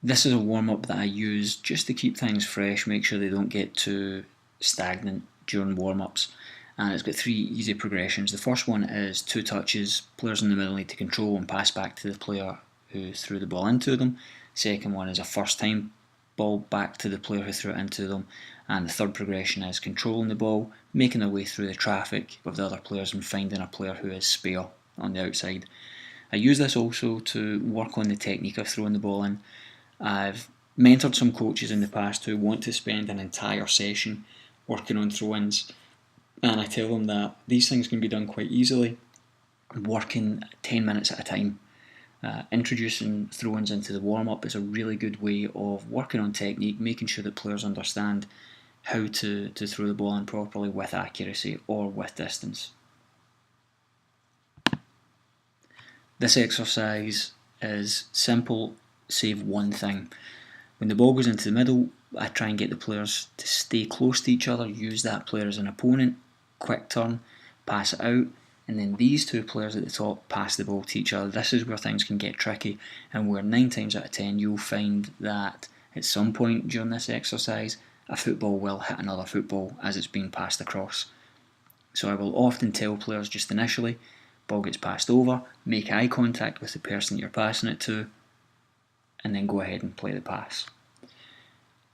This is a warm-up that I use just to keep things fresh, make sure they don't get too stagnant during warm-ups. And it's got 3 easy progressions. The first one is 2 touches, players in the middle need to control and pass back to the player who threw the ball into them. Second one is a first time ball back to the player who threw it into them. And the third progression is controlling the ball, making their way through the traffic of the other players and finding a player who is spare on the outside. I use this also to work on the technique of throwing the ball in. I've mentored some coaches in the past who want to spend an entire session working on throw-ins, and I tell them that these things can be done quite easily, working 10 minutes at a time. Introducing throw-ins into the warm-up is a really good way of working on technique, making sure that players understand how to throw the ball in properly with accuracy or with distance. This exercise is simple, save one thing. When the ball goes into the middle, I try and get the players to stay close to each other, use that player as an opponent, quick turn, pass it out, and then these 2 players at the top pass the ball to each other. This is where things can get tricky, and where 9 times out of 10 you'll find that at some point during this exercise a football will hit another football as it's being passed across. So I will often tell players just initially, ball gets passed over, make eye contact with the person that you're passing it to, and then go ahead and play the pass.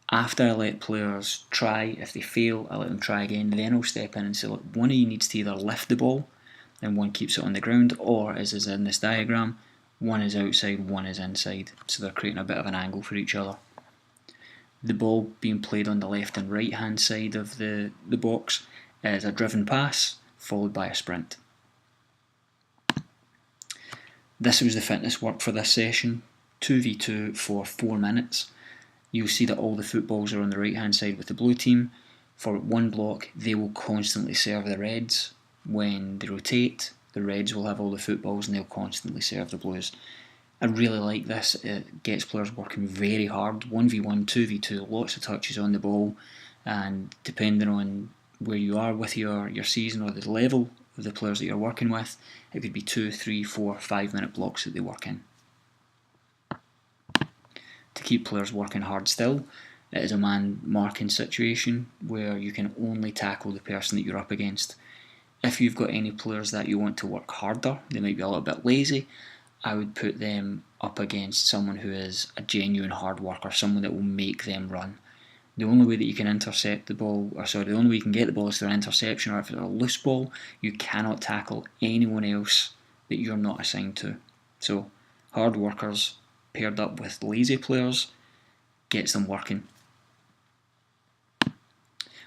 After I let players try, if they fail, I let them try again, then I'll step in and say, look, one of you needs to either lift the ball and one keeps it on the ground, or as is in this diagram, one is outside, one is inside, so they're creating a bit of an angle for each other. The ball being played on the left and right hand side of the box is a driven pass followed by a sprint. This was the fitness work for this session, 2v2 for 4 minutes. You'll see that all the footballs are on the right hand side with the blue team. For one block, they will constantly serve the reds. When they rotate, the reds will have all the footballs and they'll constantly serve the blues. I really like this, it gets players working very hard, 1v1, 2v2, lots of touches on the ball, and depending on where you are with your season or the level of the players that you're working with, it could be 2, 3, 4, 5 minute blocks that they work in. To keep players working hard still, it is a man marking situation where you can only tackle the person that you're up against. If you've got any players that you want to work harder, they might be a little bit lazy, I would put them up against someone who is a genuine hard worker, someone that will make them run. The only way that you can intercept the ball, the only way you can get the ball is through an interception, or if it's a loose ball, you cannot tackle anyone else that you're not assigned to. So, hard workers paired up with lazy players gets them working.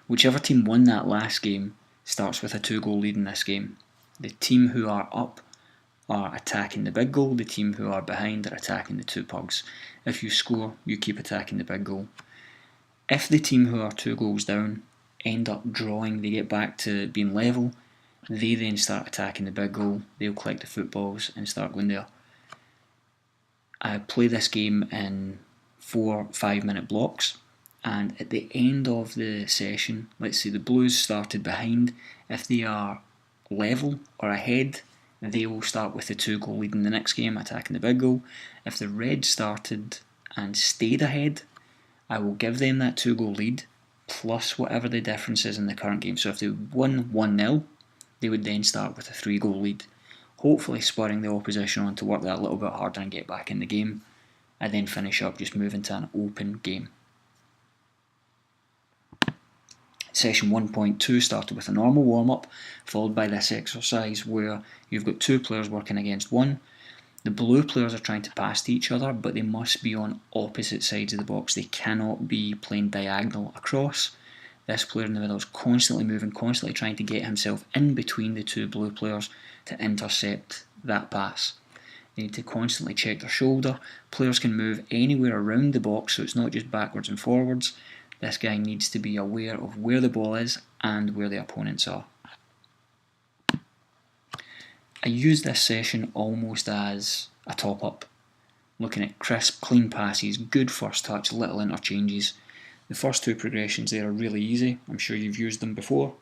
Whichever team won that last game starts with a 2-goal lead in this game. The team who are up are attacking the big goal, the team who are behind are attacking the 2 pugs. If you score, you keep attacking the big goal. If the team who are 2 goals down end up drawing, they get back to being level, they then start attacking the big goal, they'll collect the footballs and start going there. I play this game in 4 5-minute blocks, and at the end of the session, let's say the Blues started behind, if they are level or ahead, they will start with the 2-goal lead in the next game, attacking the big goal. If the Reds started and stayed ahead, I will give them that 2-goal lead plus whatever the difference is in the current game. So if they won 1-0, they would then start with a 3-goal lead, hopefully spurring the opposition on to work that a little bit harder and get back in the game. I then finish up just moving to an open game. Session 1.2 started with a normal warm-up, followed by this exercise where you've got 2 players working against 1. The blue players are trying to pass to each other, but they must be on opposite sides of the box. They cannot be playing diagonal across. This player in the middle is constantly moving, constantly trying to get himself in between the 2 blue players to intercept that pass. They need to constantly check their shoulder. Players can move anywhere around the box, so it's not just backwards and forwards. This guy needs to be aware of where the ball is and where the opponents are. I use this session almost as a top-up, looking at crisp, clean passes, good first touch, little interchanges. The first 2 progressions there are really easy, I'm sure you've used them before.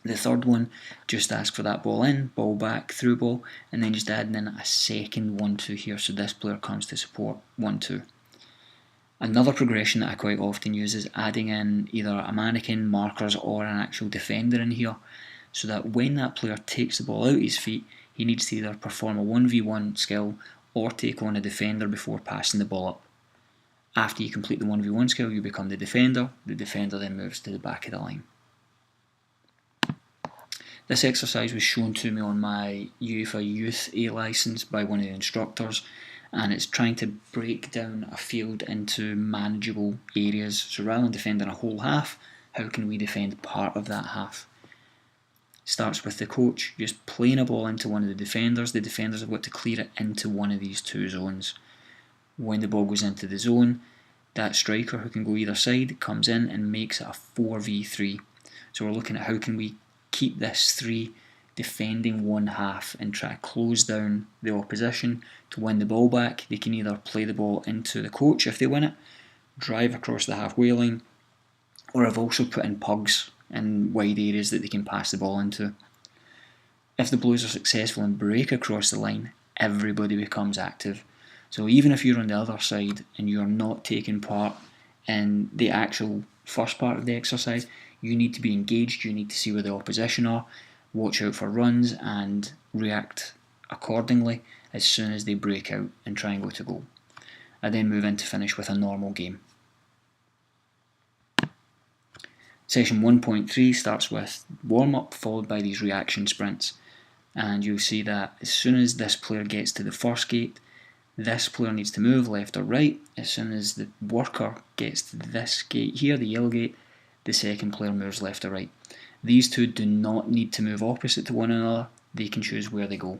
The third one, just ask for that ball in, ball back, through ball, and then just adding in a second 1-2 here, so this player comes to support 1-2. Another progression that I quite often use is adding in either a mannequin, markers, or an actual defender in here, so that when that player takes the ball out of his feet, he needs to either perform a 1v1 skill or take on a defender before passing the ball up. After you complete the 1v1 skill, you become the defender then moves to the back of the line. This exercise was shown to me on my UEFA Youth A licence by one of the instructors, and it's trying to break down a field into manageable areas. So rather than defending a whole half, how can we defend part of that half? Starts with the coach just playing a ball into one of the defenders. The defenders have got to clear it into one of these two zones. When the ball goes into the zone, that striker who can go either side comes in and makes it a 4v3. So we're looking at how can we keep this 3 defending one half and try to close down the opposition to win the ball back. They can either play the ball into the coach if they win it, drive across the halfway line, or I've also put in pugs in wide areas that they can pass the ball into. If the Blues are successful and break across the line, everybody becomes active. So even if you're on the other side and you're not taking part in the actual first part of the exercise, you need to be engaged, you need to see where the opposition are, watch out for runs and react accordingly as soon as they break out and try and go to goal. I then move in to finish with a normal game. Session 1.3 starts with warm-up followed by these reaction sprints, and you'll see that as soon as this player gets to the first gate, this player needs to move left or right. As soon as the worker gets to this gate here, the yellow gate, the second player moves left or right. These two do not need to move opposite to one another, they can choose where they go.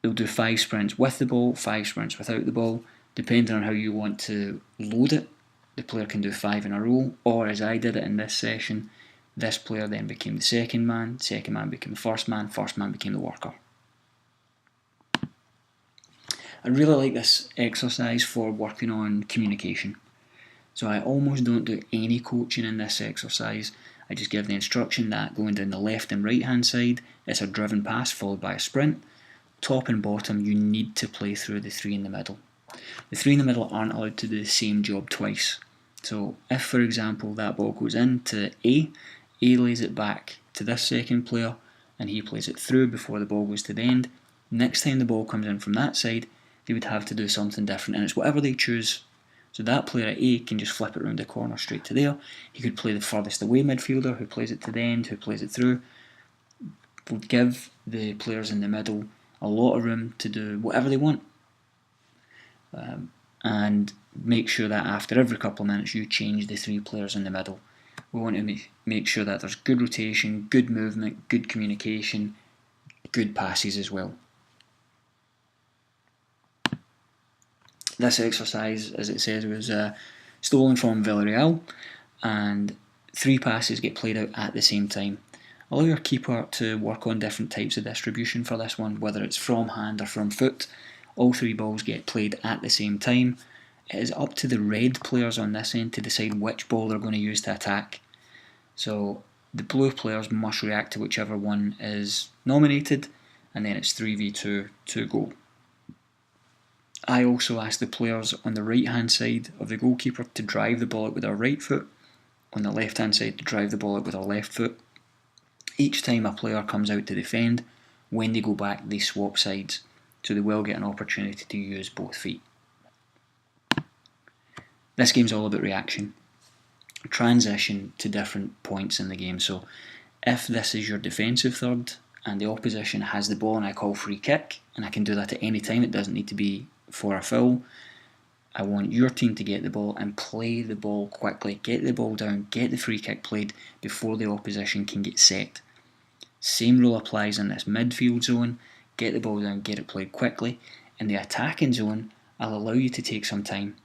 They'll do 5 sprints with the ball, 5 sprints without the ball. Depending on how you want to load it, the player can do 5 in a row, or as I did it in this session, this player then became the second man became the first man became the worker. I really like this exercise for working on communication. So I almost don't do any coaching in this exercise. I just give the instruction that going down the left and right hand side, it's a driven pass followed by a sprint. Top and bottom, you need to play through the 3 in the middle. The 3 in the middle aren't allowed to do the same job twice. So if, for example, that ball goes into A lays it back to this second player and he plays it through before the ball goes to the end. Next time the ball comes in from that side, they would have to do something different, and it's whatever they choose. So that player at A can just flip it around the corner straight to there. He could play the furthest away midfielder who plays it to the end, who plays it through. We'll give the players in the middle a lot of room to do whatever they want. And make sure that after every couple of minutes you change the 3 players in the middle. We want to make sure that there's good rotation, good movement, good communication, good passes as well. This exercise, as it says, was stolen from Villarreal, and 3 passes get played out at the same time. Allow your keeper to work on different types of distribution for this one, whether it's from hand or from foot. All 3 balls get played at the same time. It is up to the red players on this end to decide which ball they're going to use to attack. So the blue players must react to whichever one is nominated, and then it's 3v2 to go. I also ask the players on the right hand side of the goalkeeper to drive the ball out with their right foot, on the left hand side to drive the ball out with their left foot. Each time a player comes out to defend, when they go back they swap sides, so they will get an opportunity to use both feet. This game's all about reaction. Transition to different points in the game. So if this is your defensive third and the opposition has the ball and I call free kick, and I can do that at any time, it doesn't need to be for a foul, I want your team to get the ball and play the ball quickly, get the ball down, get the free kick played before the opposition can get set. Same rule applies in this midfield zone, get the ball down, get it played quickly. In the attacking zone, I'll allow you to take some time.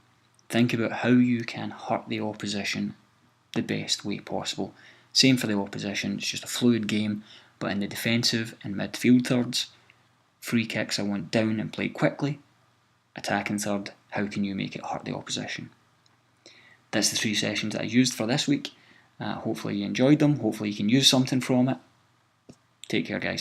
Think about how you can hurt the opposition the best way possible. Same for the opposition, it's just a fluid game, but in the defensive and midfield thirds, free kicks I want down and played quickly. Attacking third, how can you make it hurt the opposition? That's the 3 sessions that I used for this week. Hopefully you enjoyed them, hopefully you can use something from it. Take care, guys.